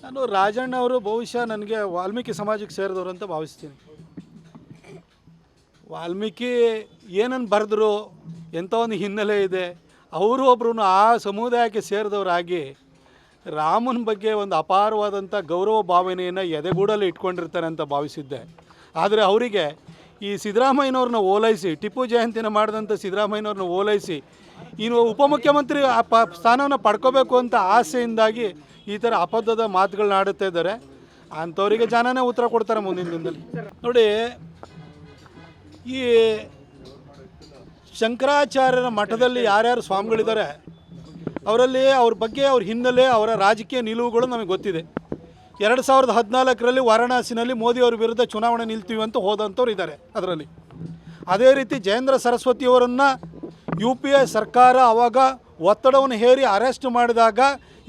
ನಾನು ರಾಜಣ್ಣ ಅವರು ಬಹುಶಃ ನನಗೆ ವಾಲ್ಮೀಕಿ ಸಮಾಜಕ್ಕೆ ಸೇರಿದವರು ಅಂತ ಭಾವಿಸ್ತೀನಿ. ವಾಲ್ಮೀಕಿ ಏನನ್ನು ಬರೆದ್ರು, ಎಂಥ ಒಂದು ಹಿನ್ನೆಲೆ ಇದೆ, ಅವರು ಒಬ್ಬರು ಆ ಸಮುದಾಯಕ್ಕೆ ಸೇರಿದವರಾಗಿ ರಾಮನ ಬಗ್ಗೆ ಒಂದು ಅಪಾರವಾದಂಥ ಗೌರವ ಭಾವನೆಯನ್ನು ಎದೆಗೂಡಲ್ಲಿ ಇಟ್ಕೊಂಡಿರ್ತಾರೆ ಅಂತ ಭಾವಿಸಿದ್ದೆ. ಆದರೆ ಅವರಿಗೆ ಈ ಸಿದ್ದರಾಮಯ್ಯನವ್ರನ್ನ ಓಲೈಸಿ, ಟಿಪ್ಪು ಜಯಂತಿನ ಮಾಡಿದಂಥ ಸಿದ್ದರಾಮಯ್ಯನವ್ರನ್ನ ಓಲೈಸಿ ಇನ್ನು ಉಪಮುಖ್ಯಮಂತ್ರಿ ಸ್ಥಾನವನ್ನು ಪಡ್ಕೋಬೇಕು ಅಂತ ಆಸೆಯಿಂದಾಗಿ ಈ ಥರ ಅಪದ್ಧದ ಮಾತುಗಳನ್ನ ಆಡುತ್ತಾ ಇದ್ದಾರೆ. ಅಂಥವರಿಗೆ ಜನನೇ ಉತ್ತರ ಕೊಡ್ತಾರೆ ಮುಂದಿನ ದಿನದಲ್ಲಿ. ನೋಡಿ, ಈ ಶಂಕರಾಚಾರ್ಯರ ಮಠದಲ್ಲಿ ಯಾರ್ಯಾರು ಸ್ವಾಮಿಗಳಿದ್ದಾರೆ ಅವರಲ್ಲಿ ಅವ್ರ ಬಗ್ಗೆ, ಅವ್ರ ಹಿನ್ನೆಲೆ, ಅವರ ರಾಜಕೀಯ ನಿಲುವುಗಳು ನಮಗೆ ಗೊತ್ತಿದೆ. 2014ರಲ್ಲಿ ವಾರಣಾಸಿನಲ್ಲಿ ಮೋದಿಯವ್ರ ವಿರುದ್ಧ ಚುನಾವಣೆ ನಿಲ್ತೀವಿ ಅಂತ ಹೋದಂಥವ್ರು ಇದ್ದಾರೆ ಅದರಲ್ಲಿ. ಅದೇ ರೀತಿ ಜಯೇಂದ್ರ ಸರಸ್ವತಿಯವರನ್ನು UPA ಸರ್ಕಾರ ಆವಾಗ ಒತ್ತಡವನ್ನು ಹೇರಿ ಅರೆಸ್ಟ್ ಮಾಡಿದಾಗ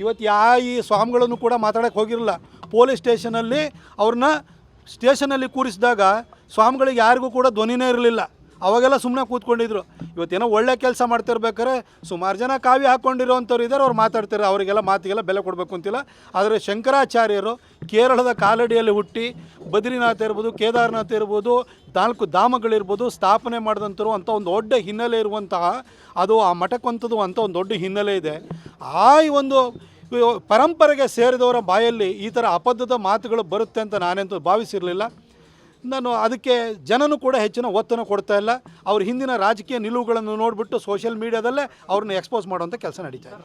ಇವತ್ತು ಈ ಸ್ವಾಮಿಗಳನ್ನು ಕೂಡ ಮಾತಾಡೋಕ್ಕೆ ಹೋಗಿರಲಿಲ್ಲ. ಪೊಲೀಸ್ ಸ್ಟೇಷನಲ್ಲಿ ಅವ್ರನ್ನ ಸ್ಟೇಷನಲ್ಲಿ ಕೂರಿಸಿದಾಗ ಸ್ವಾಮಿಗಳಿಗೆ ಯಾರಿಗೂ ಕೂಡ ಧ್ವನಿನೇ ಇರಲಿಲ್ಲ. ಅವಾಗೆಲ್ಲ ಸುಮ್ಮನೆ ಕೂತ್ಕೊಂಡಿದ್ರು. ಇವತ್ತೇನೋ ಒಳ್ಳೆ ಕೆಲಸ ಮಾಡ್ತಿರ್ಬೇಕಾದ್ರೆ ಸುಮಾರು ಜನ ಕಾವಿ ಹಾಕ್ಕೊಂಡಿರೋವಂಥವ್ರು ಇದ್ದಾರೆ, ಅವ್ರು ಮಾತಾಡ್ತಾರೆ. ಅವರಿಗೆಲ್ಲ ಮಾತಿಗೆಲ್ಲ ಬೆಲೆ ಕೊಡಬೇಕು ಅಂತಿಲ್ಲ. ಆದರೆ ಶಂಕರಾಚಾರ್ಯರು ಕೇರಳದ ಕಾಲಡಿಯಲ್ಲಿ ಹುಟ್ಟಿ ಬದ್ರಿನಾಥ ಇರ್ಬೋದು, ಕೇದಾರನಾಥ ಇರ್ಬೋದು, 4 ಧಾಮಗಳಿರ್ಬೋದು ಸ್ಥಾಪನೆ ಮಾಡಿದಂಥವ್ರು ಅಂತ ಒಂದು ದೊಡ್ಡ ಹಿನ್ನೆಲೆ ಇರುವಂತಹ, ಅದು ಆ ಮಠಕ್ಕಂಥದ್ದು ಅಂತ ಒಂದು ದೊಡ್ಡ ಹಿನ್ನೆಲೆ ಇದೆ. ಆ ಒಂದು ಪರಂಪರೆಗೆ ಸೇರಿದವರ ಬಾಯಲ್ಲಿ ಈ ಥರ ಅಪದ್ಧದ ಮಾತುಗಳು ಬರುತ್ತೆ ಅಂತ ನಾನೆಂತೂ ಭಾವಿಸಿರಲಿಲ್ಲ. ನಾನು ಅದಕ್ಕೆ ಜನನೂ ಕೂಡ ಹೆಚ್ಚಿನ ಒತ್ತನ್ನು ಕೊಡ್ತಾ ಇಲ್ಲ. ಅವ್ರ ಹಿಂದಿನ ರಾಜಕೀಯ ನಿಲುವುಗಳನ್ನು ನೋಡಿಬಿಟ್ಟು ಸೋಷಿಯಲ್ ಮೀಡಿಯಾದಲ್ಲೇ ಅವ್ರನ್ನ ಎಕ್ಸ್ಪೋಸ್ ಮಾಡುವಂಥ ಕೆಲಸ ನಡೀತಾ ಇದೆ.